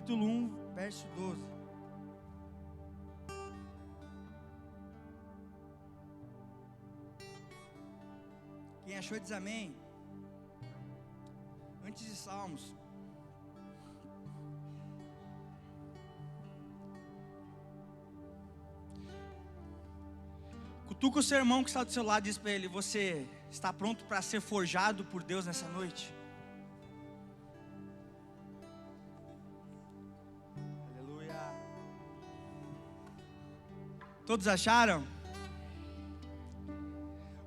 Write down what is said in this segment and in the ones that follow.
capítulo 1, verso 12. Quem achou diz amém. Antes de Salmos, cutuca o seu irmão que está do seu lado e diz para ele: você está pronto para ser forjado por Deus nessa noite? Aleluia. Todos acharam?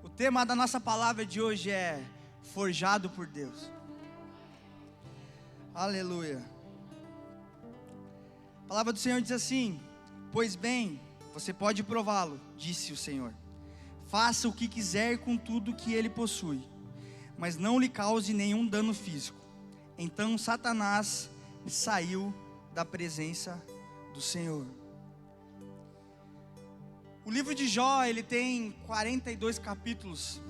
O tema da nossa palavra de hoje é forjado por Deus. Aleluia. A palavra do Senhor diz assim: pois bem, você pode prová-lo, disse o Senhor. Faça o que quiser com tudo que ele possui, mas não lhe cause nenhum dano físico. Então Satanás saiu da presença do Senhor. O livro de Jó, ele tem 42 capítulos,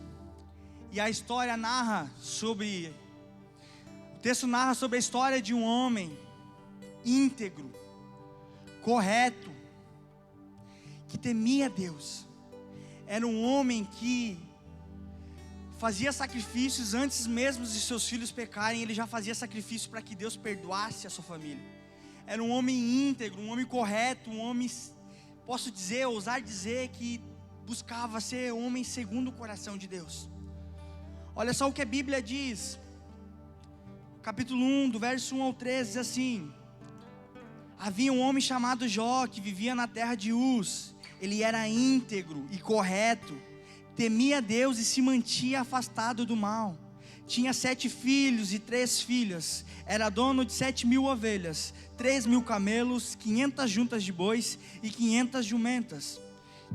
e a história narra sobre, o texto narra sobre a história de um homem íntegro, correto, que temia Deus. Era um homem que fazia sacrifícios antes mesmo de seus filhos pecarem. Ele já fazia sacrifício para que Deus perdoasse a sua família. Era um homem íntegro, um homem correto, um homem, posso dizer, ousar dizer que buscava ser homem segundo o coração de Deus. Olha só o que a Bíblia diz, capítulo 1, do verso 1 ao 13, diz assim: havia um homem chamado Jó, que vivia na terra de Uz. Ele era íntegro e correto, temia Deus e se mantinha afastado do mal. Tinha 7 filhos e 3 filhas, era dono de 7.000 ovelhas, 3.000 camelos, 500 juntas de bois e 500 jumentas.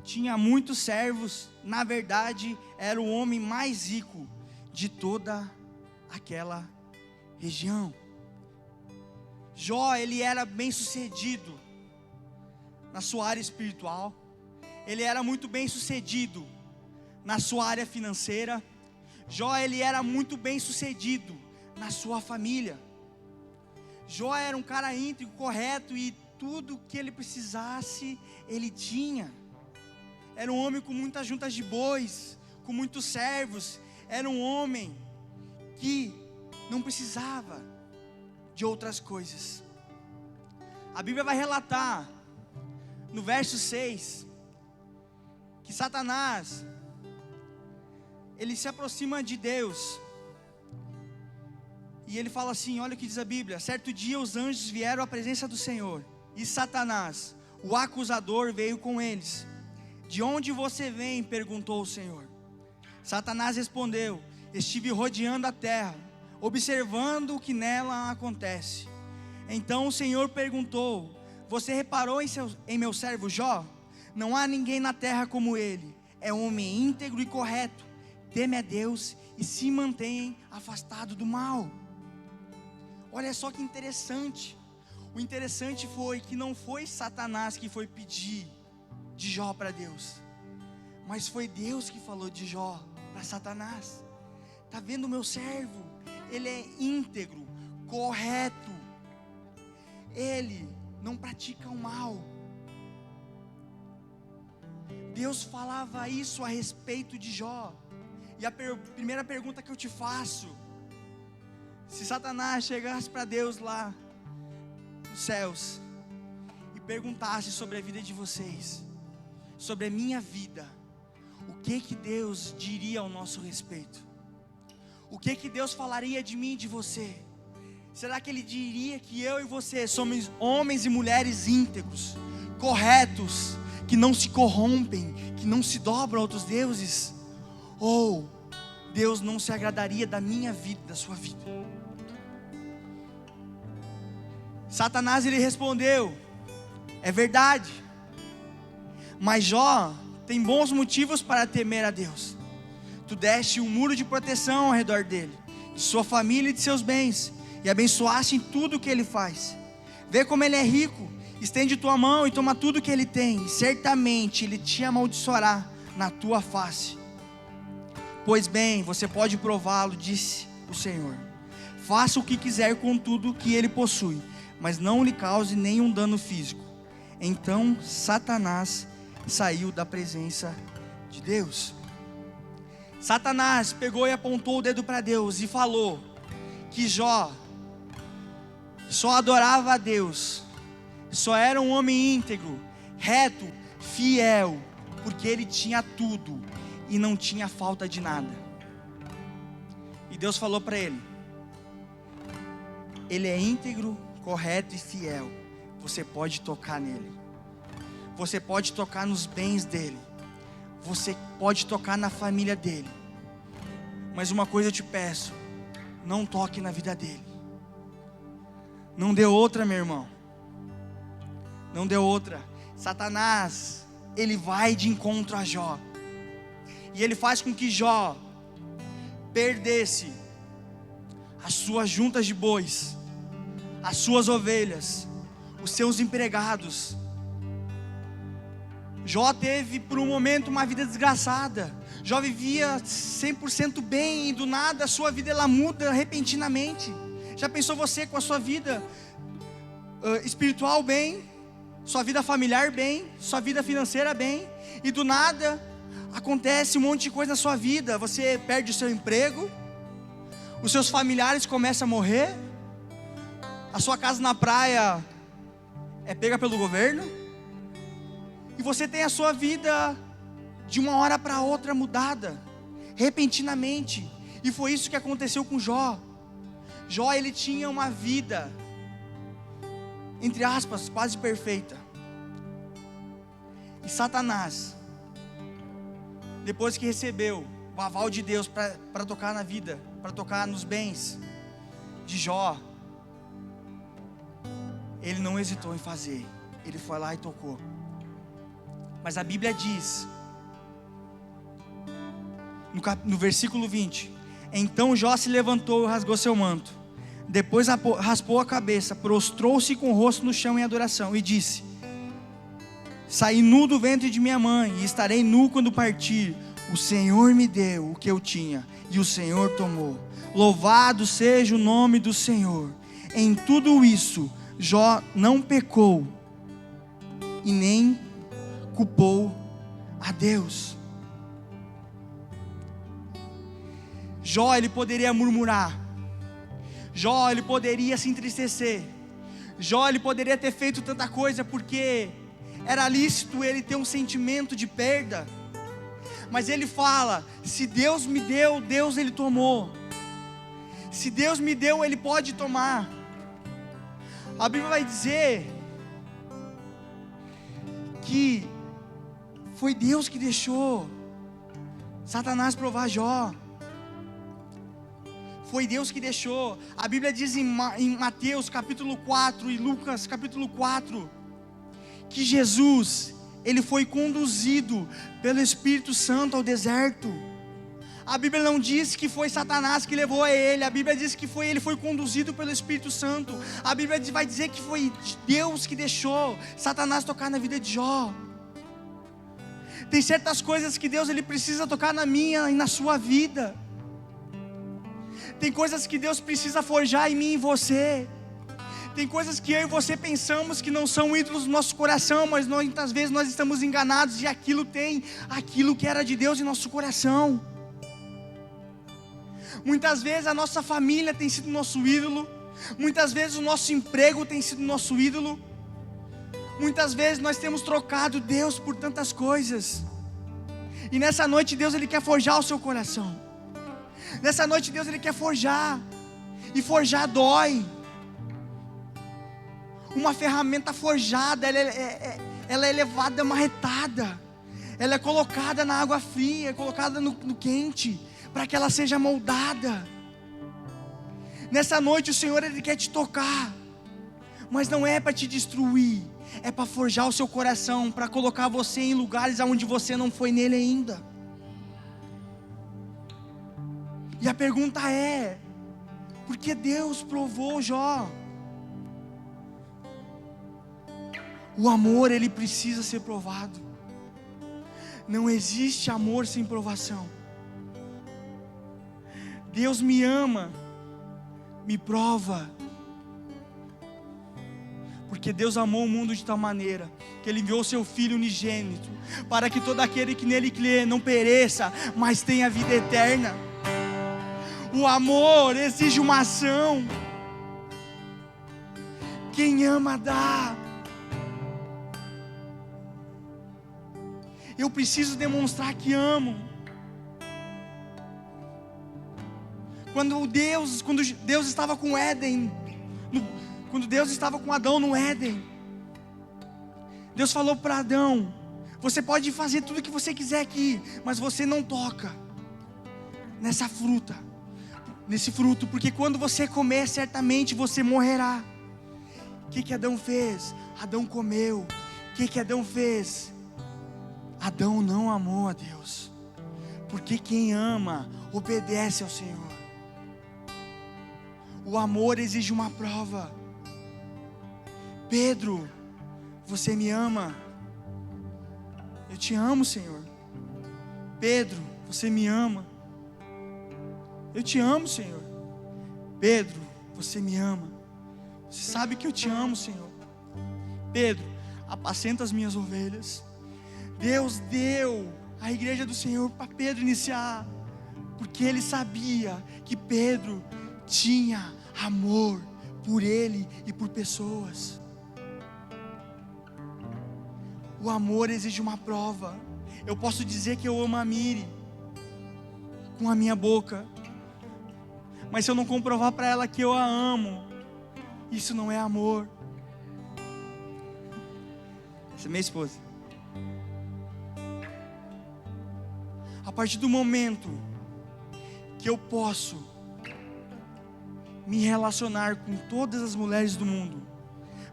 Tinha muitos servos, na verdade era o homem mais rico de toda aquela região. Jó, ele era bem sucedido na sua área espiritual. Ele era muito bem sucedido na sua área financeira. Jó, ele era muito bem sucedido na sua família. Jó era um cara íntegro, correto, e tudo que ele precisasse, ele tinha. Era um homem com muitas juntas de bois, com muitos servos. Era um homem que não precisava de outras coisas. A Bíblia vai relatar no verso 6 que Satanás, ele se aproxima de Deus e ele fala assim, olha o que diz a Bíblia: certo dia os anjos vieram à presença do Senhor, e Satanás, o acusador, veio com eles. De onde você vem? Perguntou o Senhor. Satanás respondeu: estive rodeando a terra, observando o que nela acontece. Então o Senhor perguntou: você reparou em meu servo Jó? Não há ninguém na terra como ele. É homem íntegro e correto, teme a Deus e se mantém afastado do mal. Olha só que interessante. O interessante foi que não foi Satanás que foi pedir de Jó para Deus, mas foi Deus que falou de Jó para Satanás. Está vendo o meu servo? Ele é íntegro, correto, ele não pratica o mal. Deus falava isso a respeito de Jó. E a primeira pergunta que eu te faço: se Satanás chegasse para Deus lá nos céus e perguntasse sobre a vida de vocês, sobre a minha vida, o que Deus diria ao nosso respeito? O que Deus falaria de mim e de você? Será que Ele diria que eu e você somos homens e mulheres íntegros, corretos, que não se corrompem, que não se dobram a outros deuses? Ou Deus não se agradaria da minha vida, da sua vida? Satanás, ele respondeu: é verdade, mas Jó tem bons motivos para temer a Deus. Tu deste um muro de proteção ao redor dele, de sua família e de seus bens, e abençoaste em tudo o que ele faz. Vê como ele é rico, estende tua mão e toma tudo que ele tem, e certamente ele te amaldiçoará na tua face. Pois bem, você pode prová-lo, disse o Senhor. Faça o que quiser com tudo que ele possui, mas não lhe cause nenhum dano físico. Então Satanás saiu da presença de Deus. Satanás pegou e apontou o dedo para Deus e falou que Jó só adorava a Deus, só era um homem íntegro, reto, fiel, porque ele tinha tudo e não tinha falta de nada. E Deus falou para ele: ele é íntegro, correto e fiel. Você pode tocar nele, você pode tocar nos bens dele, você pode tocar na família dele, mas uma coisa eu te peço: não toque na vida dele. Não deu outra, meu irmão, não deu outra. Satanás, ele vai de encontro a Jó, e ele faz com que Jó perdesse as suas juntas de bois, as suas ovelhas, os seus empregados. Jó teve por um momento uma vida desgraçada. Jó vivia 100% bem, e do nada a sua vida ela muda repentinamente. Já pensou você com a sua vida espiritual bem, sua vida familiar bem, sua vida financeira bem, e do nada acontece um monte de coisa na sua vida? Você perde o seu emprego, os seus familiares começam a morrer, a sua casa na praia é pega pelo governo, e você tem a sua vida de uma hora para outra mudada, repentinamente. E foi isso que aconteceu com Jó. Jó, ele tinha uma vida, entre aspas, quase perfeita. E Satanás, depois que recebeu o aval de Deus para tocar na vida, para tocar nos bens de Jó, ele não hesitou em fazer, ele foi lá e tocou. Mas a Bíblia diz, no versículo 20: então Jó se levantou e rasgou seu manto, depois raspou a cabeça, prostrou-se com o rosto no chão em adoração e disse: saí nu do ventre de minha mãe, e estarei nu quando partir. O Senhor me deu o que eu tinha, e o Senhor tomou. Louvado seja o nome do Senhor. Em tudo isso Jó não pecou e nem culpou a Deus. Jó, ele poderia murmurar, Jó, ele poderia se entristecer, Jó, ele poderia ter feito tanta coisa, porque era lícito ele ter um sentimento de perda. Mas ele fala: se Deus me deu, Deus ele tomou. Se Deus me deu, ele pode tomar. A Bíblia vai dizer que foi Deus que deixou Satanás provar Jó. Foi Deus que deixou. A Bíblia diz em Mateus capítulo 4 e Lucas capítulo 4 que Jesus, ele foi conduzido pelo Espírito Santo ao deserto. A Bíblia não diz que foi Satanás que levou a ele. A Bíblia diz que ele foi conduzido pelo Espírito Santo. A Bíblia vai dizer que foi Deus que deixou Satanás tocar na vida de Jó. Tem certas coisas que Deus ele precisa tocar na minha e na sua vida. Tem coisas que Deus precisa forjar em mim e em você. Tem coisas que eu e você pensamos que não são ídolos do nosso coração, mas muitas vezes nós estamos enganados, e aquilo que era de Deus em nosso coração. Muitas vezes a nossa família tem sido nosso ídolo, muitas vezes o nosso emprego tem sido nosso ídolo, muitas vezes nós temos trocado Deus por tantas coisas. E nessa noite Deus ele quer forjar o seu coração. Nessa noite Deus ele quer forjar, e forjar dói. Uma ferramenta forjada, ela é levada marretada, ela é colocada na água fria, colocada no quente, para que ela seja moldada. Nessa noite o Senhor ele quer te tocar, mas não é para te destruir, é para forjar o seu coração, para colocar você em lugares onde você não foi nele ainda. E a pergunta é: por que Deus provou Jó? O amor ele precisa ser provado. Não existe amor sem provação. Deus me ama, me prova. Porque Deus amou o mundo de tal maneira que Ele enviou o seu Filho unigênito, para que todo aquele que nele crê não pereça, mas tenha vida eterna. O amor exige uma ação. Quem ama dá. Eu preciso demonstrar que amo. Quando Deus estava com Éden, quando Deus estava com Adão no Éden, Deus falou para Adão: você pode fazer tudo o que você quiser aqui, mas você não toca nessa fruta, nesse fruto, porque quando você comer, certamente você morrerá. O que Adão fez? Adão comeu. O que Adão fez? Adão não amou a Deus, porque quem ama obedece ao Senhor. O amor exige uma prova. Pedro, você me ama? Eu te amo, Senhor. Pedro, você me ama? Eu te amo, Senhor. Pedro, você me ama? Você sabe que eu te amo, Senhor. Pedro, apacenta as minhas ovelhas. Deus deu a igreja do Senhor para Pedro iniciar, porque Ele sabia que Pedro tinha amor por Ele e por pessoas. O amor exige uma prova. Eu posso dizer que eu amo a Miri com a minha boca, mas se eu não comprovar para ela que eu a amo, isso não é amor. Essa é minha esposa. A partir do momento que eu posso me relacionar com todas as mulheres do mundo,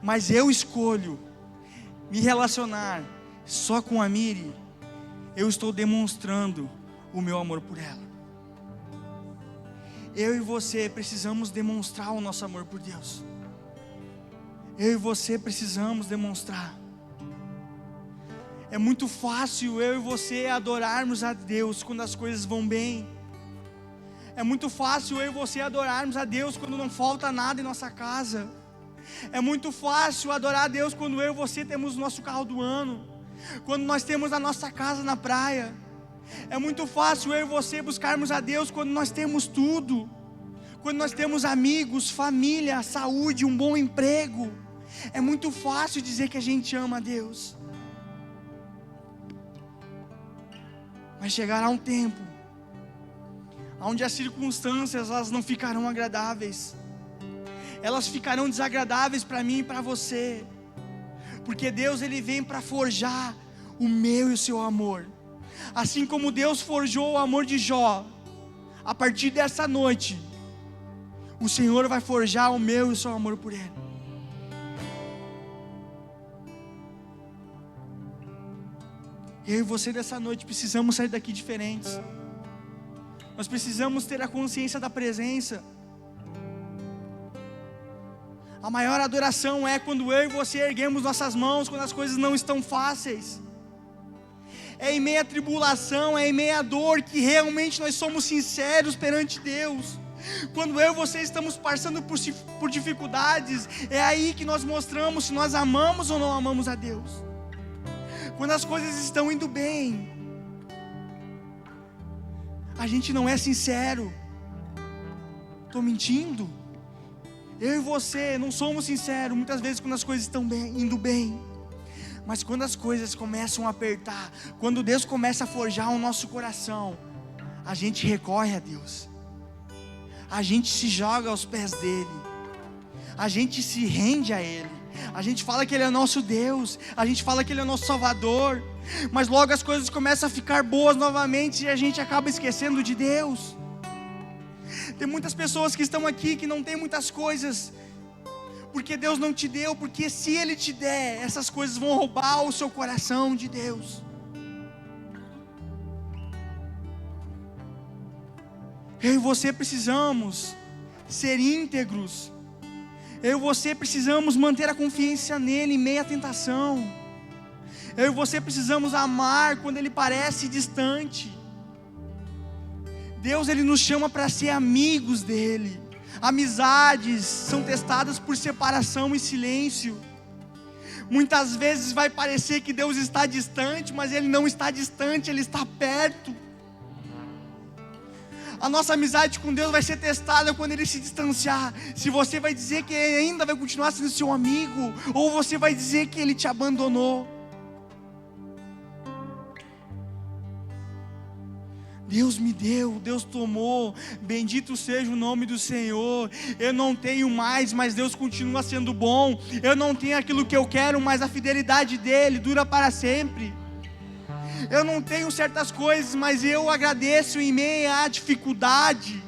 mas eu escolho me relacionar só com a Miri, eu estou demonstrando o meu amor por ela. Eu e você precisamos demonstrar o nosso amor por Deus. Eu e você precisamos demonstrar. É muito fácil eu e você adorarmos a Deus quando as coisas vão bem. É muito fácil eu e você adorarmos a Deus quando não falta nada em nossa casa. É muito fácil adorar a Deus quando eu e você temos o nosso carro do ano, quando nós temos a nossa casa na praia. É muito fácil eu e você buscarmos a Deus quando nós temos tudo, quando nós temos amigos, família, saúde, um bom emprego. É muito fácil dizer que a gente ama a Deus. Mas chegará um tempo onde as circunstâncias elas não ficarão agradáveis. Elas ficarão desagradáveis para mim e para você. Porque Deus Ele vem para forjar o meu e o seu amor. Assim como Deus forjou o amor de Jó, a partir dessa noite, o Senhor vai forjar o meu e o seu amor por Ele. Eu e você dessa noite precisamos sair daqui diferentes. Nós precisamos ter a consciência da presença. A maior adoração é quando eu e você erguemos nossas mãos, quando as coisas não estão fáceis. É em meio à tribulação, é em meio à dor que realmente nós somos sinceros perante Deus. Quando eu e você estamos passando por dificuldades, é aí que nós mostramos se nós amamos ou não amamos a Deus. Quando as coisas estão indo bem, a gente não é sincero. Estou mentindo? Eu e você não somos sinceros muitas vezes quando as coisas estão indo bem. Mas quando as coisas começam a apertar, quando Deus começa a forjar o nosso coração, a gente recorre a Deus. A gente se joga aos pés dEle. A gente se rende a Ele. A gente fala que Ele é nosso Deus. A gente fala que Ele é nosso Salvador. Mas logo as coisas começam a ficar boas novamente e a gente acaba esquecendo de Deus. Tem muitas pessoas que estão aqui que não tem muitas coisas, porque Deus não te deu, porque se Ele te der, essas coisas vão roubar o seu coração de Deus. Eu e você precisamos ser íntegros. Eu e você precisamos manter a confiança nele em meio à tentação. Eu e você precisamos amar quando Ele parece distante. Deus Ele nos chama para ser amigos dEle. Amizades são testadas por separação e silêncio. Muitas vezes vai parecer que Deus está distante, mas Ele não está distante, Ele está perto. A nossa amizade com Deus vai ser testada quando Ele se distanciar. Se você vai dizer que Ele ainda vai continuar sendo seu amigo, ou você vai dizer que Ele te abandonou. Deus me deu, Deus tomou, bendito seja o nome do Senhor. Eu não tenho mais, mas Deus continua sendo bom. Eu não tenho aquilo que eu quero, mas a fidelidade dEle dura para sempre. Eu não tenho certas coisas, mas eu agradeço em meio à dificuldade.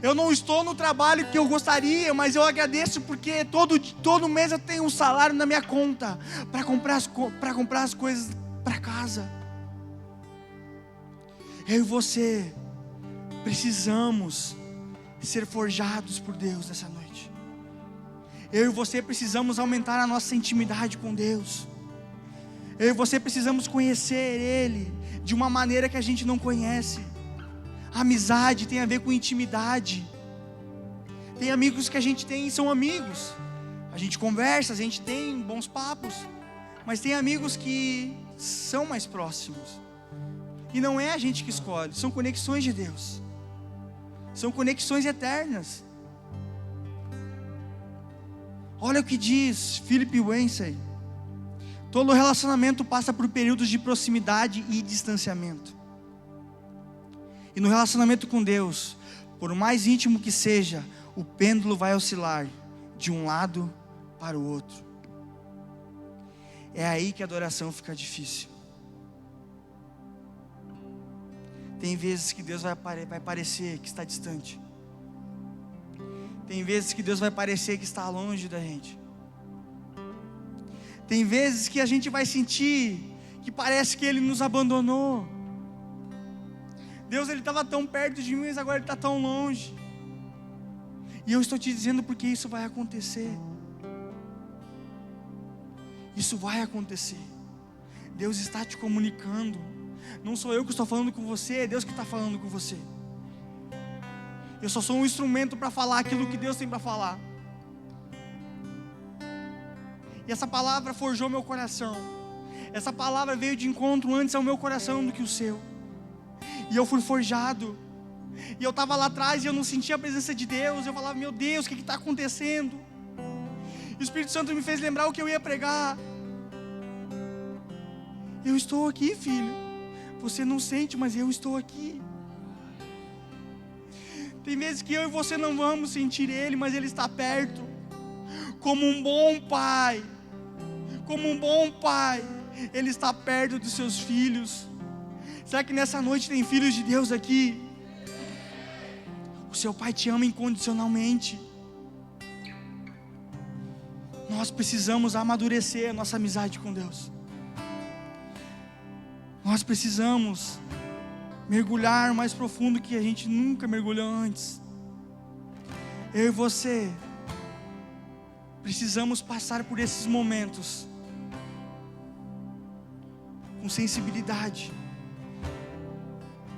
Eu não estou no trabalho que eu gostaria, mas eu agradeço porque todo mês eu tenho um salário na minha conta para comprar as coisas para casa. Eu e você precisamos ser forjados por Deus nessa noite. Eu e você precisamos aumentar a nossa intimidade com Deus. Eu e você precisamos conhecer Ele de uma maneira que a gente não conhece. Amizade tem a ver com intimidade. Tem amigos que a gente tem e são amigos. A gente conversa, a gente tem bons papos. Mas tem amigos que são mais próximos. E não é a gente que escolhe, são conexões de Deus. São conexões eternas. Olha o que diz Philip Yancey. Todo relacionamento passa por períodos de proximidade e distanciamento. E no relacionamento com Deus, por mais íntimo que seja, o pêndulo vai oscilar de um lado para o outro. É aí que a adoração fica difícil. Tem vezes que Deus vai parecer que está distante. Tem vezes que Deus vai parecer que está longe da gente. Tem vezes que a gente vai sentir que parece que Ele nos abandonou. Deus, Ele estava tão perto de mim, mas agora Ele está tão longe. E eu estou te dizendo porque isso vai acontecer. Isso vai acontecer. Deus está te comunicando. Não sou eu que estou falando com você, é Deus que está falando com você. Eu só sou um instrumento para falar aquilo que Deus tem para falar. E essa palavra forjou meu coração. Essa palavra veio de encontro antes ao meu coração do que o seu. E eu fui forjado. E eu estava lá atrás e eu não sentia a presença de Deus. Eu falava, meu Deus, o que está acontecendo? E o Espírito Santo me fez lembrar o que eu ia pregar. Eu estou aqui, filho. Você não sente, mas eu estou aqui. Tem vezes que eu e você não vamos sentir Ele, mas Ele está perto. Como um bom pai. Como um bom pai. Ele está perto dos seus filhos. Será que nessa noite tem filhos de Deus aqui? O seu pai te ama incondicionalmente. Nós precisamos amadurecer a nossa amizade com Deus. Nós precisamos mergulhar mais profundo que a gente nunca mergulhou antes. Eu e você precisamos passar por esses momentos com sensibilidade.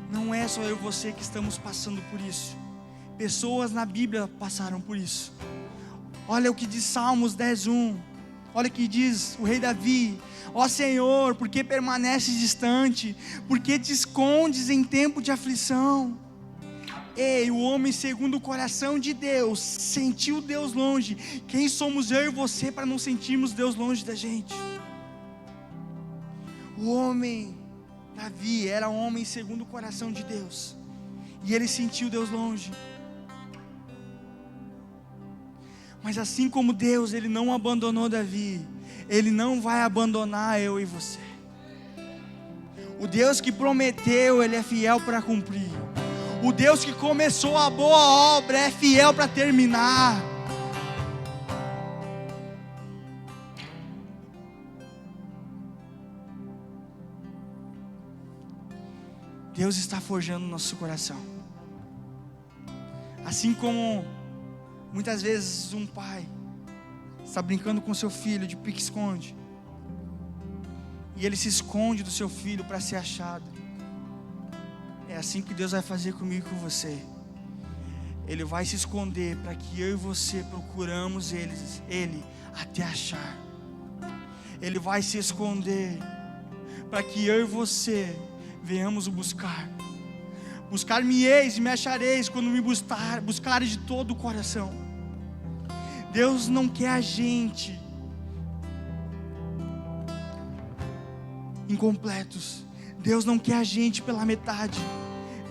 Não é só eu e você que estamos passando por isso. Pessoas na Bíblia passaram por isso. Olha o que diz Salmos 10:1. Olha o que diz o rei Davi: ó Senhor, por que permaneces distante? Por que te escondes em tempo de aflição? Ei, o homem segundo o coração de Deus sentiu Deus longe. Quem somos eu e você para não sentirmos Deus longe da gente? O homem Davi era um homem segundo o coração de Deus, e ele sentiu Deus longe. Mas assim como Deus, Ele não abandonou Davi, Ele não vai abandonar eu e você. O Deus que prometeu, Ele é fiel para cumprir. O Deus que começou a boa obra é fiel para terminar. Deus está forjando o nosso coração. Assim como muitas vezes um pai está brincando com seu filho de pique-esconde, e ele se esconde do seu filho para ser achado. É assim que Deus vai fazer comigo e com você. Ele vai se esconder para que eu e você procuramos Ele até achar. Ele vai se esconder, para que eu e você venhamos o buscar. Buscar-me-eis e me achareis, quando me buscares de todo o coração. Deus não quer a gente incompletos. Deus não quer a gente pela metade.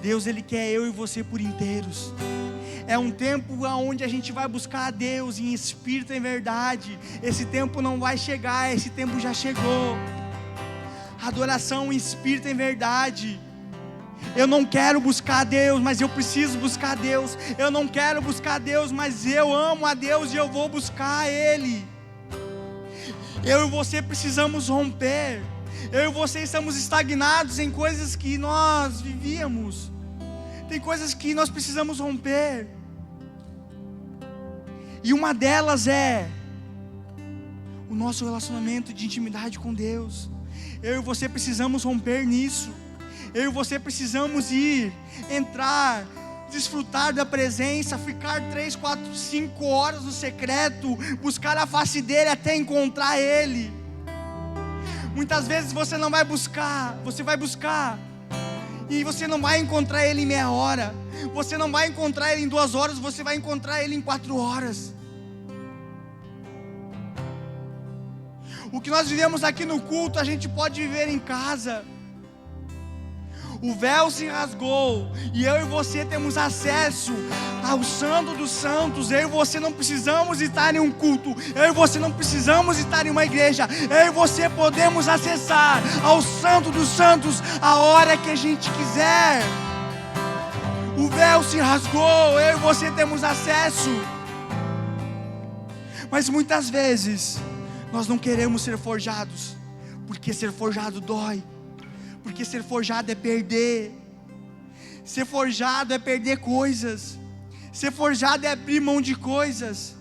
Deus, Ele quer eu e você por inteiros. É um tempo onde a gente vai buscar a Deus em espírito e em verdade. Esse tempo não vai chegar, esse tempo já chegou. Adoração em espírito e em verdade. Eu não quero buscar a Deus, mas eu preciso buscar a Deus. Eu não quero buscar a Deus, mas eu amo a Deus e eu vou buscar Ele. Eu e você precisamos romper. Eu e você estamos estagnados em coisas que nós vivíamos. Tem coisas que nós precisamos romper. E uma delas é o nosso relacionamento de intimidade com Deus. Eu e você precisamos romper nisso. Eu e você precisamos entrar, desfrutar da presença, ficar 3, 4, 5 horas no secreto, buscar a face dEle até encontrar Ele. Muitas vezes você não vai buscar, você vai buscar, e você não vai encontrar Ele em meia hora, você não vai encontrar Ele em 2 horas, você vai encontrar Ele em 4 horas. O que nós vivemos aqui no culto, a gente pode viver em casa. O véu se rasgou e eu e você temos acesso ao Santo dos Santos. Eu e você não precisamos estar em um culto, eu e você não precisamos estar em uma igreja. Eu e você podemos acessar ao Santo dos Santos a hora que a gente quiser. O véu se rasgou, eu e você temos acesso. Mas muitas vezes nós não queremos ser forjados, porque ser forjado dói. Porque ser forjado é perder. Ser forjado é perder coisas. Ser forjado é abrir mão de coisas.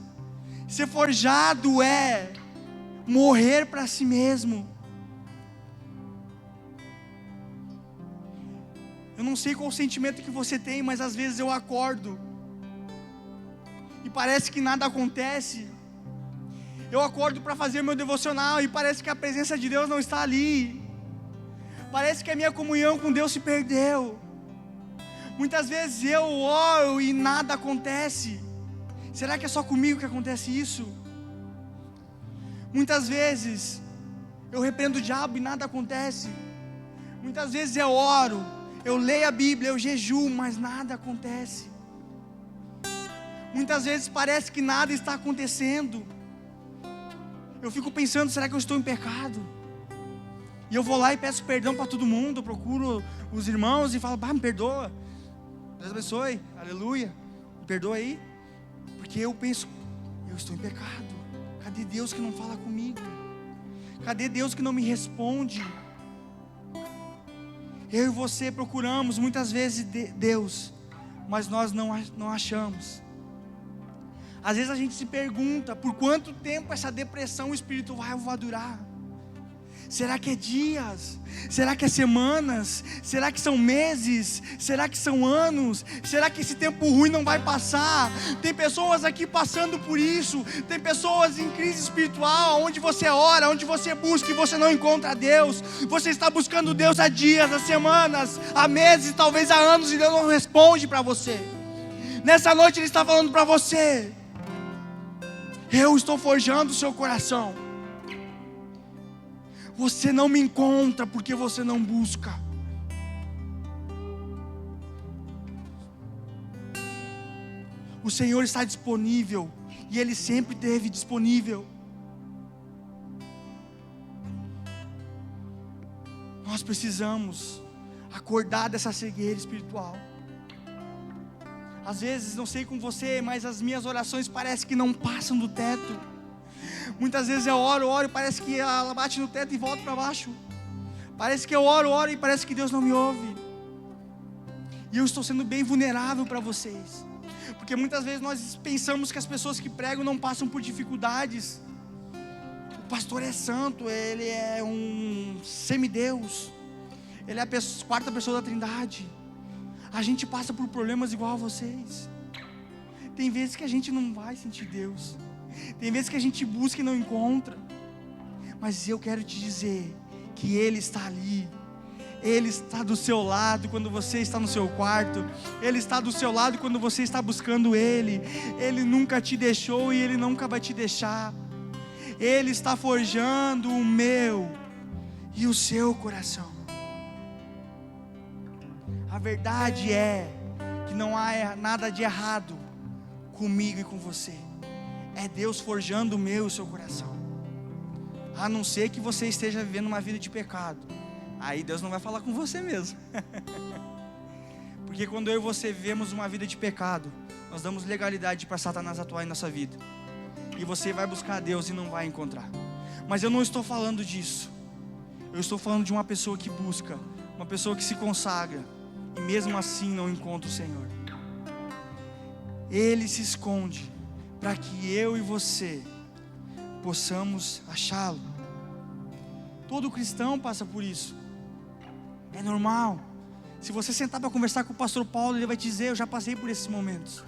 Ser forjado é morrer para si mesmo. Eu não sei qual o sentimento que você tem, mas às vezes eu acordo e parece que nada acontece. Eu acordo para fazer meu devocional e parece que a presença de Deus não está ali. Parece que a minha comunhão com Deus se perdeu. Muitas vezes eu oro e nada acontece. Será que é só comigo que acontece isso? Muitas vezes eu repreendo o diabo e nada acontece. Muitas vezes eu oro, eu leio a Bíblia, eu jejuo, mas nada acontece. Muitas vezes parece que nada está acontecendo. Eu fico pensando, será que eu estou em pecado? E eu vou lá e peço perdão para todo mundo, eu procuro os irmãos e falo, me perdoa, Deus abençoe, aleluia, me perdoa aí, porque eu penso, eu estou em pecado. Cadê Deus que não fala comigo? Cadê Deus que não me responde? Eu e você procuramos muitas vezes Deus, mas nós não achamos. Às vezes a gente se pergunta, por quanto tempo essa depressão espiritual vai durar? Será que é dias? Será que é semanas? Será que são meses? Será que são anos? Será que esse tempo ruim não vai passar? Tem pessoas aqui passando por isso. Tem pessoas em crise espiritual, onde você ora, onde você busca e você não encontra Deus. Você está buscando Deus há dias, há semanas, há meses, talvez há anos, e Deus não responde para você. Nessa noite Ele está falando para você: eu estou forjando o seu coração. Você não me encontra porque você não busca. O Senhor está disponível e Ele sempre esteve disponível. Nós precisamos acordar dessa cegueira espiritual. Às vezes, não sei com você, mas as minhas orações parecem que não passam do teto. Muitas vezes eu oro e parece que ela bate no teto e volta para baixo. Parece que eu oro e parece que Deus não me ouve. E eu estou sendo bem vulnerável para vocês, porque muitas vezes nós pensamos que as pessoas que pregam não passam por dificuldades. O pastor é santo, ele é um semideus, ele é a 4ª pessoa da Trindade. A gente passa por problemas igual a vocês. Tem vezes que a gente não vai sentir Deus. Tem vezes que a gente busca e não encontra. Mas eu quero te dizer que Ele está ali. Ele está do seu lado quando você está no seu quarto. Ele está do seu lado quando você está buscando Ele. Ele nunca te deixou e Ele nunca vai te deixar. Ele está forjando o meu e o seu coração. A verdade é que não há nada de errado comigo e com você. É Deus forjando o meu e o seu coração. A não ser que você esteja vivendo uma vida de pecado. Aí Deus não vai falar com você mesmo. Porque quando eu e você vivemos uma vida de pecado, nós damos legalidade para Satanás atuar em nossa vida. E você vai buscar Deus e não vai encontrar. Mas eu não estou falando disso. Eu estou falando de uma pessoa que busca, uma pessoa que se consagra, e mesmo assim não encontra o Senhor. Ele se esconde para que eu e você possamos achá-lo. Todo cristão passa por isso. É normal. Se você sentar para conversar com o pastor Paulo, ele vai te dizer: eu já passei por esses momentos.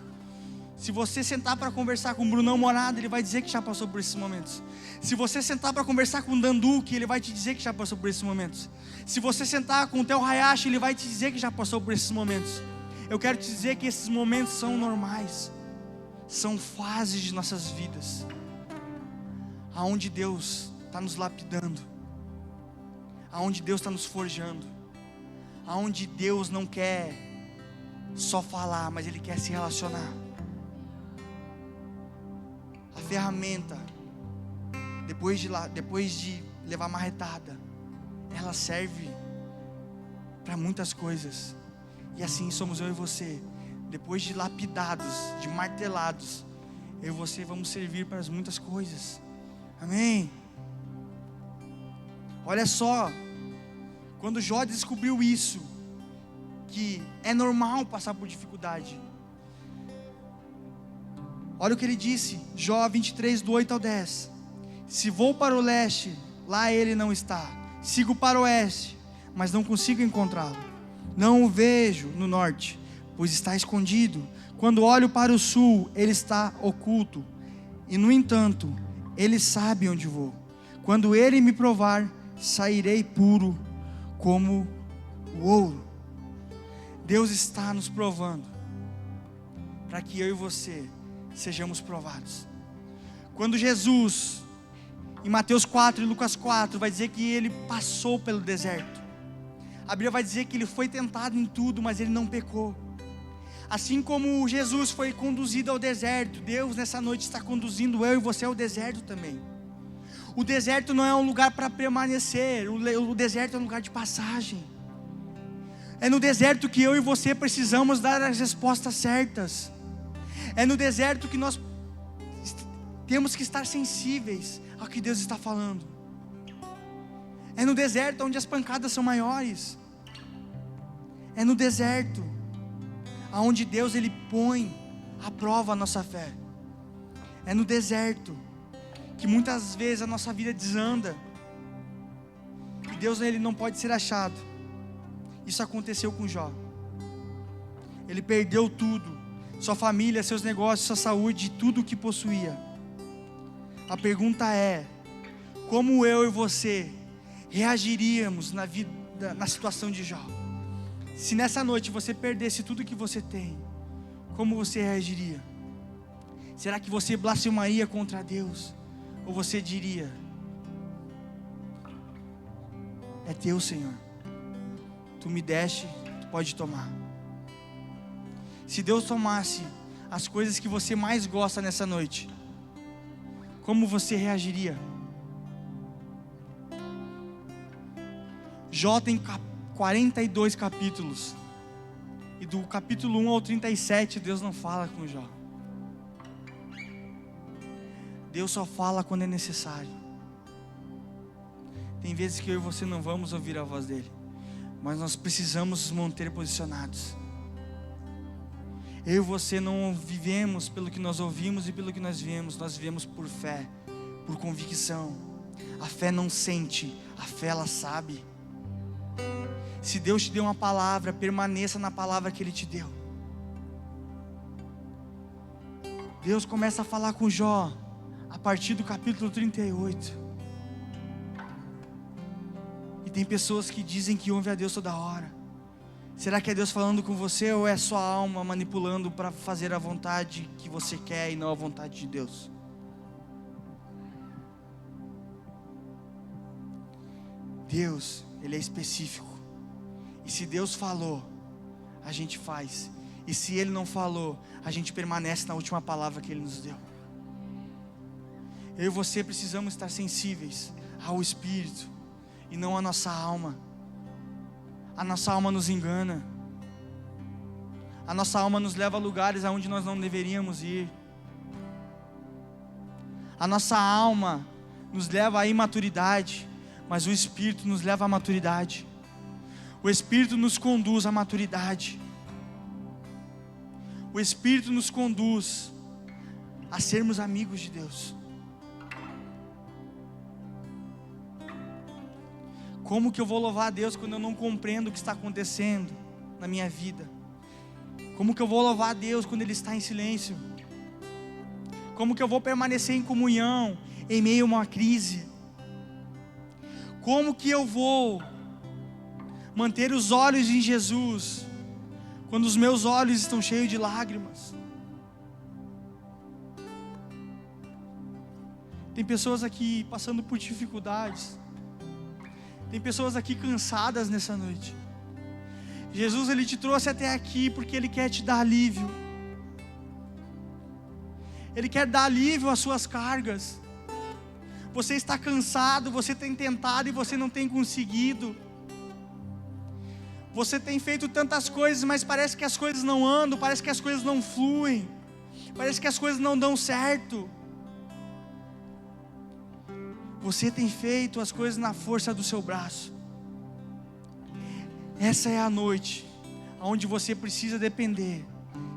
Se você sentar para conversar com o Brunão Morado, ele vai dizer que já passou por esses momentos. Se você sentar para conversar com o Danduque, ele vai te dizer que já passou por esses momentos. Se você sentar com o Theo Hayashi, ele vai te dizer que já passou por esses momentos. Eu quero te dizer que esses momentos são normais. São fases de nossas vidas, aonde Deus está nos lapidando, aonde Deus está nos forjando, aonde Deus não quer só falar, mas Ele quer se relacionar. A ferramenta, depois de levar marretada, ela serve para muitas coisas. E assim somos eu e você. Depois de lapidados, de martelados, eu e você vamos servir para as muitas coisas. Amém? Olha só, quando Jó descobriu isso, que é normal passar por dificuldade. Olha o que ele disse, Jó 23, do 8 ao 10. Se vou para o leste, lá ele não está. Sigo para o oeste, mas não consigo encontrá-lo. Não o vejo no norte, pois está escondido. Quando olho para o sul, ele está oculto. E no entanto, ele sabe onde vou. Quando ele me provar, sairei puro como o ouro. Deus está nos provando, para que eu e você sejamos provados. Quando Jesus, em Mateus 4 e Lucas 4, vai dizer que ele passou pelo deserto. A Bíblia vai dizer que ele foi tentado em tudo, mas ele não pecou. Assim como Jesus foi conduzido ao deserto, Deus nessa noite está conduzindo eu e você ao deserto também. O deserto não é um lugar para permanecer, o deserto é um lugar de passagem. É no deserto que eu e você precisamos dar as respostas certas. É no deserto que nós temos que estar sensíveis ao que Deus está falando. É no deserto onde as pancadas são maiores. É no deserto onde Deus ele põe à prova a nossa fé. É no deserto que muitas vezes a nossa vida desanda. E Deus ele não pode ser achado. Isso aconteceu com Jó. Ele perdeu tudo, sua família, seus negócios, sua saúde, tudo o que possuía. A pergunta é: como eu e você reagiríamos na situação de Jó? Se nessa noite você perdesse tudo que você tem, como você reagiria? Será que você blasfemaria contra Deus? Ou você diria: é teu, Senhor, tu me deste, tu pode tomar. Se Deus tomasse as coisas que você mais gosta nessa noite, como você reagiria? Jó tem 42 capítulos, e do capítulo 1 ao 37 Deus não fala com Jó. Deus só fala quando é necessário. Tem vezes que eu e você não vamos ouvir a voz dele, mas nós precisamos nos manter posicionados. Eu e você não vivemos pelo que nós ouvimos e pelo que nós vemos. Nós vivemos por fé, por convicção. A fé não sente, a fé ela sabe. Se Deus te deu uma palavra, permaneça na palavra que Ele te deu. Deus começa a falar com Jó a partir do capítulo 38. tem pessoas que dizem que ouvem a Deus toda hora. Será que é Deus falando com você ou é sua alma manipulando para fazer a vontade que você quer e não a vontade de Deus? Deus, Ele é específico. E se Deus falou, a gente faz. E se Ele não falou, a gente permanece na última palavra que Ele nos deu. Eu e você precisamos estar sensíveis ao Espírito e não à nossa alma. A nossa alma nos engana. A nossa alma nos leva a lugares aonde nós não deveríamos ir. A nossa alma nos leva à imaturidade, mas o Espírito nos leva à maturidade. O Espírito nos conduz à maturidade. O Espírito nos conduz a sermos amigos de Deus. Como que eu vou louvar a Deus quando eu não compreendo o que está acontecendo na minha vida? Como que eu vou louvar a Deus quando Ele está em silêncio? Como que eu vou permanecer em comunhão em meio a uma crise? Como que eu vou manter os olhos em Jesus quando os meus olhos estão cheios de lágrimas? Tem pessoas aqui passando por dificuldades. Tem pessoas aqui cansadas nessa noite. Jesus, Ele te trouxe até aqui porque Ele quer te dar alívio. Ele quer dar alívio às suas cargas. Você está cansado, você tem tentado e você não tem conseguido. Você tem feito tantas coisas, mas parece que as coisas não andam, parece que as coisas não fluem, parece que as coisas não dão certo. Você tem feito as coisas na força do seu braço. Essa é a noite onde você precisa depender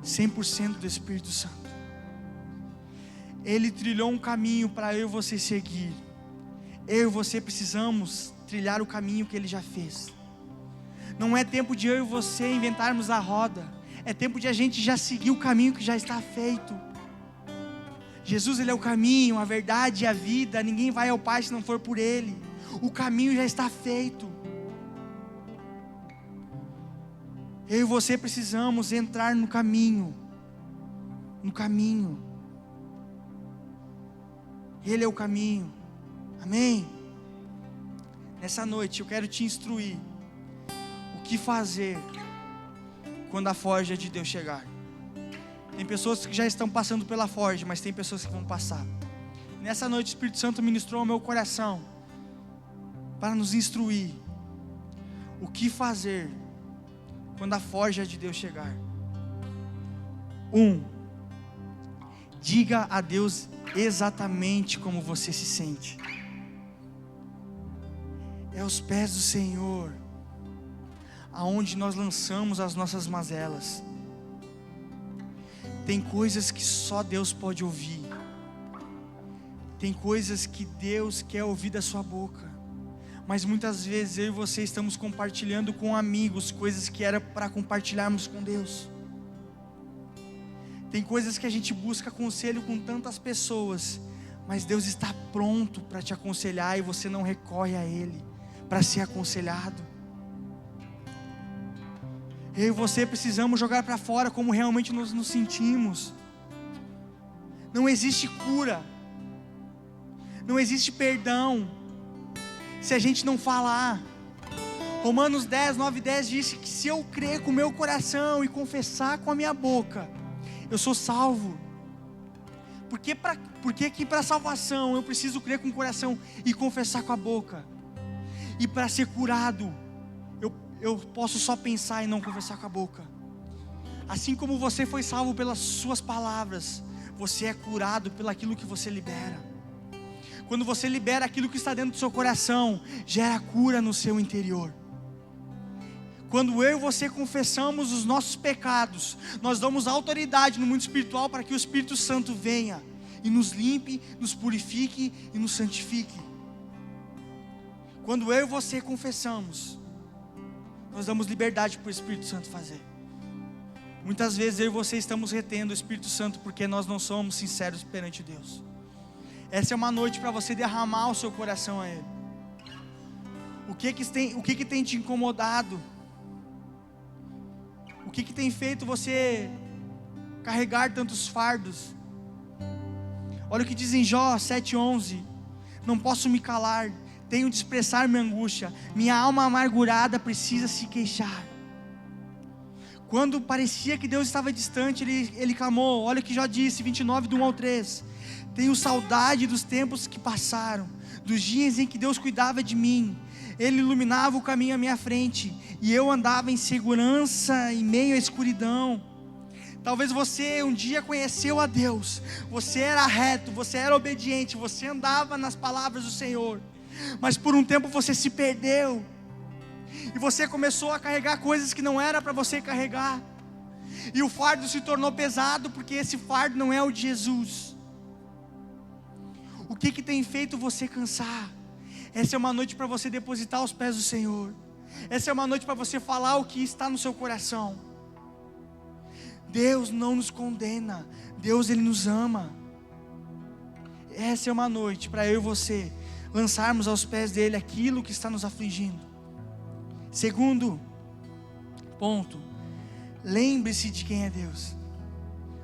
100% do Espírito Santo. Ele trilhou um caminho para eu e você seguir. Eu e você precisamos trilhar o caminho que Ele já fez. Não é tempo de eu e você inventarmos a roda. É tempo de a gente já seguir o caminho que já está feito. Jesus, Ele é o caminho, a verdade e a vida. Ninguém vai ao Pai se não for por Ele. O caminho já está feito. Eu e você precisamos entrar no caminho. No caminho. Ele é o caminho. Amém? Nessa noite eu quero te instruir o que fazer quando a forja de Deus chegar. Tem pessoas que já estão passando pela forja, mas tem pessoas que vão passar. Nessa noite o Espírito Santo ministrou ao meu coração para nos instruir o que fazer quando a forja de Deus chegar. 1. Diga a Deus exatamente como você se sente. É aos pés do Senhor aonde nós lançamos as nossas mazelas. Tem coisas que só Deus pode ouvir. Tem coisas que Deus quer ouvir da sua boca. Mas muitas vezes eu e você estamos compartilhando com amigos coisas que era para compartilharmos com Deus. Tem coisas que a gente busca conselho com tantas pessoas, mas Deus está pronto para te aconselhar e você não recorre a Ele para ser aconselhado. Eu e você precisamos jogar para fora como realmente nos sentimos. Não existe cura, não existe perdão se a gente não falar. Romanos 10, 9 e 10 diz que se eu crer com o meu coração e confessar com a minha boca, eu sou salvo. Porque que para salvação eu preciso crer com o coração e confessar com a boca? E para ser curado, eu posso só pensar e não confessar com a boca. Assim como você foi salvo pelas suas palavras, você é curado pelo aquilo que você libera. Quando você libera aquilo que está dentro do seu coração, gera cura no seu interior. Quando eu e você confessamos os nossos pecados, nós damos autoridade no mundo espiritual para que o Espírito Santo venha e nos limpe, nos purifique e nos santifique. Quando eu e você confessamos, nós damos liberdade para o Espírito Santo fazer. Muitas vezes eu e você estamos retendo o Espírito Santo porque nós não somos sinceros perante Deus. Essa é uma noite para você derramar o seu coração a Ele. O que tem te incomodado? O que tem feito você carregar tantos fardos? Olha o que diz em Jó 7:11: não posso me calar, tenho de expressar minha angústia, minha alma amargurada precisa se queixar. Quando parecia que Deus estava distante, ele clamou. Olha o que Jó disse, 29, do 1 ao 3: tenho saudade dos tempos que passaram, dos dias em que Deus cuidava de mim. Ele iluminava o caminho à minha frente, e eu andava em segurança em meio à escuridão. Talvez você um dia conheceu a Deus, você era reto, você era obediente, você andava nas palavras do Senhor, mas por um tempo você se perdeu, e você começou a carregar coisas que não era para você carregar, e o fardo se tornou pesado, porque esse fardo não é o de Jesus. O que tem feito você cansar? Essa é uma noite para você depositar aos pés do Senhor. Essa é uma noite para você falar o que está no seu coração. Deus não nos condena, Deus Ele nos ama. Essa é uma noite para eu e você lançarmos aos pés dEle aquilo que está nos afligindo. Segundo ponto, lembre-se de quem é Deus.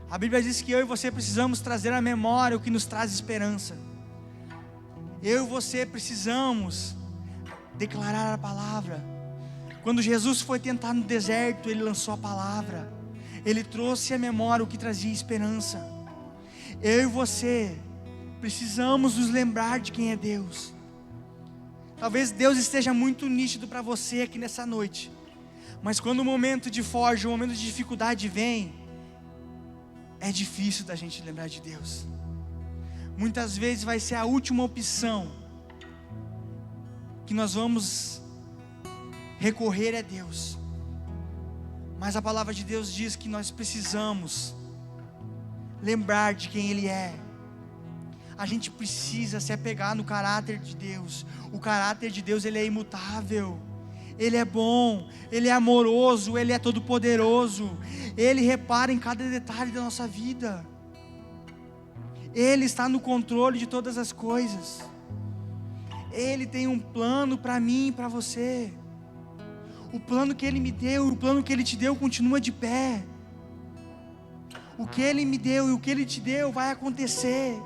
A Bíblia diz que eu e você precisamos trazer à memória o que nos traz esperança. Eu e você precisamos declarar a palavra. Quando Jesus foi tentar no deserto, Ele lançou a palavra. Ele trouxe à memória o que trazia esperança. Eu e você precisamos nos lembrar de quem é Deus. Talvez Deus esteja muito nítido para você aqui nessa noite, mas quando o momento de forja, o momento de dificuldade vem, é difícil da gente lembrar de Deus. Muitas vezes vai ser a última opção que nós vamos recorrer a Deus. Mas a palavra de Deus diz que nós precisamos lembrar de quem Ele é. A gente precisa se apegar no caráter de Deus. O caráter de Deus, Ele é imutável. Ele é bom, Ele é amoroso, Ele é todo poderoso. Ele repara em cada detalhe da nossa vida. Ele está no controle de todas as coisas. Ele tem um plano para mim e para você. O plano que Ele me deu, o plano que Ele te deu continua de pé. O que Ele me deu e o que Ele te deu vai acontecer.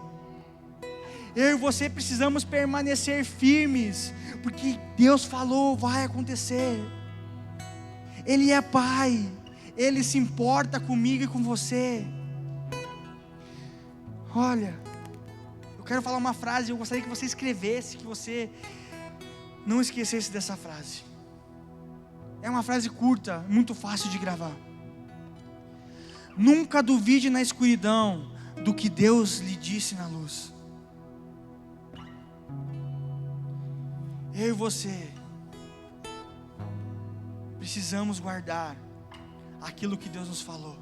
Eu e você precisamos permanecer firmes, porque Deus falou, vai acontecer. Ele é Pai, Ele se importa comigo e com você. Olha, eu quero falar uma frase, eu gostaria que você escrevesse, que você não esquecesse dessa frase. É uma frase curta, muito fácil de gravar. Nunca duvide na escuridão do que Deus lhe disse na luz. Eu e você precisamos guardar aquilo que Deus nos falou.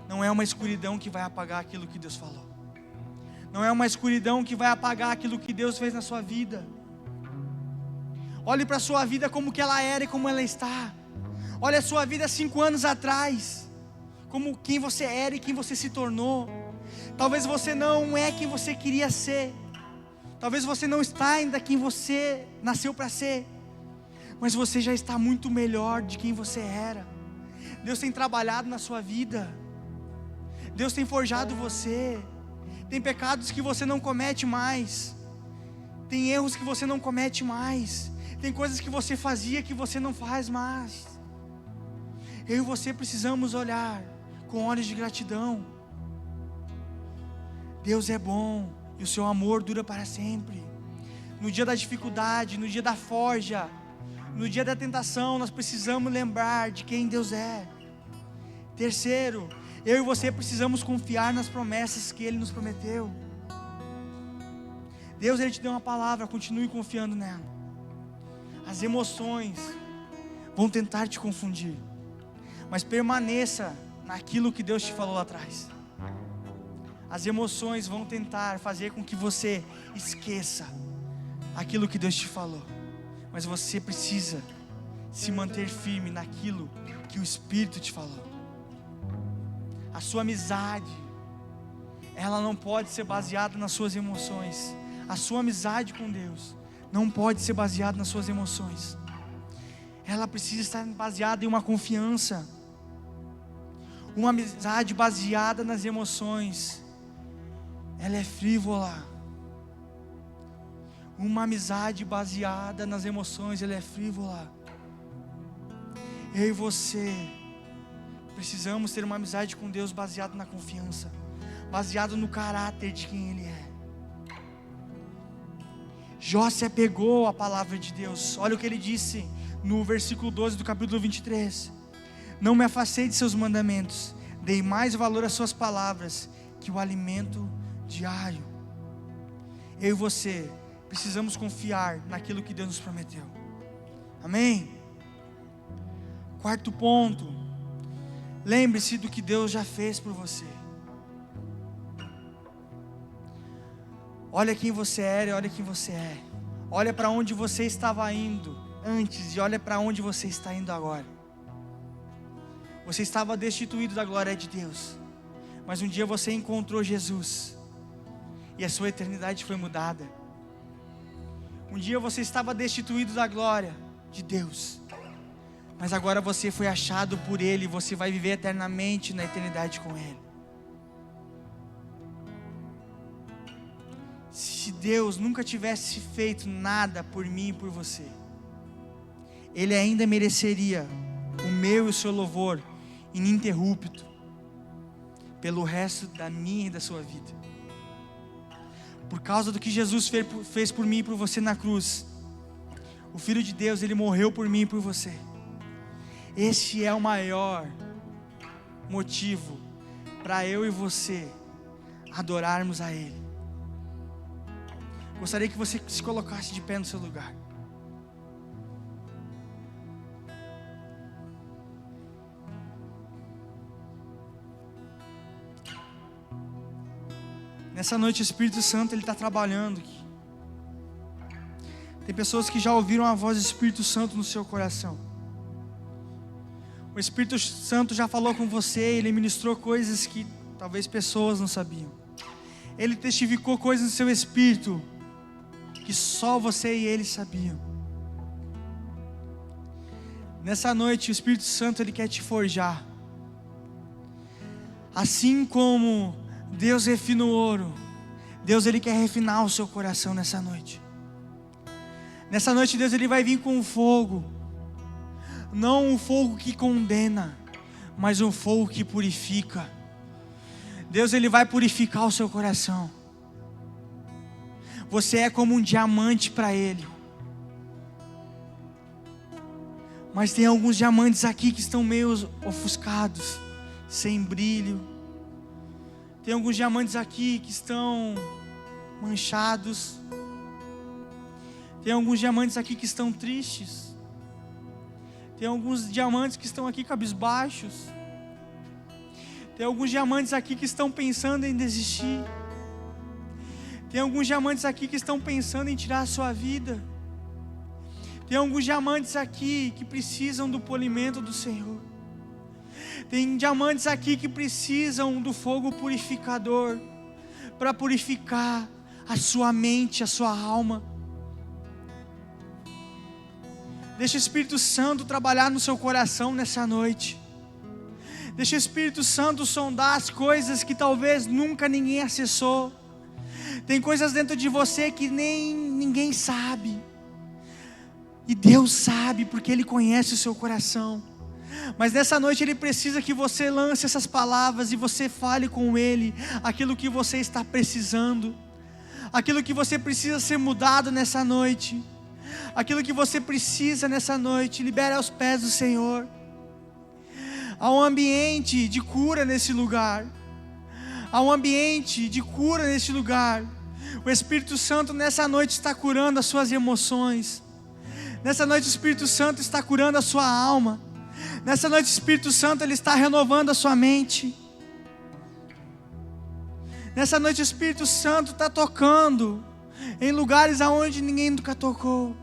Não é uma escuridão que vai apagar aquilo que Deus falou. Não é uma escuridão que vai apagar aquilo que Deus fez na sua vida. Olhe para a sua vida como que ela era e como ela está. Olhe a sua vida 5 anos atrás, como quem você era e quem você se tornou. Talvez você não é quem você queria ser. Talvez você não está ainda quem você nasceu para ser, mas você já está muito melhor de quem você era. Deus tem trabalhado na sua vida. Deus tem forjado você. Tem pecados que você não comete mais. Tem erros que você não comete mais. Tem coisas que você fazia que você não faz mais. Eu e você precisamos olhar com olhos de gratidão. Deus é bom e o seu amor dura para sempre. No dia da dificuldade, no dia da forja, no dia da tentação, nós precisamos lembrar de quem Deus é. Terceiro, eu e você precisamos confiar nas promessas que Ele nos prometeu. Deus, Ele te deu uma palavra, continue confiando nela. As emoções vão tentar te confundir, mas permaneça naquilo que Deus te falou lá atrás. As emoções vão tentar fazer com que você esqueça aquilo que Deus te falou, mas você precisa se manter firme naquilo que o Espírito te falou. A sua amizade, ela não pode ser baseada nas suas emoções. A sua amizade com Deus não pode ser baseada nas suas emoções. Ela precisa estar baseada em uma confiança. Uma amizade baseada nas emoções, ela é frívola. Uma amizade baseada nas emoções, ela é frívola. Eu e você precisamos ter uma amizade com Deus baseada na confiança, baseado no caráter de quem Ele é. Jó se apegou à palavra de Deus. Olha o que ele disse no versículo 12 do capítulo 23. Não me afastei de seus mandamentos, dei mais valor às suas palavras que o alimento diário. Eu e você precisamos confiar naquilo que Deus nos prometeu. Amém? Quarto ponto, lembre-se do que Deus já fez por você. Olha quem você era e olha quem você é. Olha para onde você estava indo antes e olha para onde você está indo agora. Você estava destituído da glória de Deus, mas um dia você encontrou Jesus e a sua eternidade foi mudada. Um dia você estava destituído da glória de Deus, mas agora você foi achado por Ele, você vai viver eternamente na eternidade com Ele. Se Deus nunca tivesse feito nada por mim e por você, Ele ainda mereceria o meu e o seu louvor ininterrupto pelo resto da minha e da sua vida. Por causa do que Jesus fez por mim e por você na cruz, o Filho de Deus, Ele morreu por mim e por você. Este é o maior motivo para eu e você adorarmos a Ele. Gostaria que você se colocasse de pé no seu lugar. Nessa noite o Espírito Santo Ele está trabalhando aqui. Tem pessoas que já ouviram a voz do Espírito Santo no seu coração. O Espírito Santo já falou com você, Ele ministrou coisas que talvez pessoas não sabiam. Ele testificou coisas no seu espírito que só você e Ele sabiam. Nessa noite o Espírito Santo Ele quer te forjar. Assim como Deus refina o ouro, Deus Ele quer refinar o seu coração nessa noite. Nessa noite Deus Ele vai vir com fogo. Não um fogo que condena, mas um fogo que purifica. Deus Ele vai purificar o seu coração. Você é como um diamante para Ele. Mas tem alguns diamantes aqui que estão meio ofuscados, sem brilho. Tem alguns diamantes aqui que estão manchados. Tem alguns diamantes aqui que estão tristes. Tem alguns diamantes que estão aqui cabisbaixos. Tem alguns diamantes aqui que estão pensando em desistir. Tem alguns diamantes aqui que estão pensando em tirar a sua vida. Tem alguns diamantes aqui que precisam do polimento do Senhor. Tem diamantes aqui que precisam do fogo purificador para purificar a sua mente, a sua alma. Deixa o Espírito Santo trabalhar no seu coração nessa noite. Deixa o Espírito Santo sondar as coisas que talvez nunca ninguém acessou. Tem coisas dentro de você que nem ninguém sabe. E Deus sabe, porque Ele conhece o seu coração. Mas nessa noite Ele precisa que você lance essas palavras e você fale com Ele aquilo que você está precisando, aquilo que você precisa ser mudado nessa noite, aquilo que você precisa nessa noite. Libere aos pés do Senhor. Há um ambiente de cura nesse lugar. Há um ambiente de cura nesse lugar. O Espírito Santo nessa noite está curando as suas emoções. Nessa noite o Espírito Santo está curando a sua alma. Nessa noite o Espírito Santo Ele está renovando a sua mente. Nessa noite o Espírito Santo está tocando em lugares aonde ninguém nunca tocou.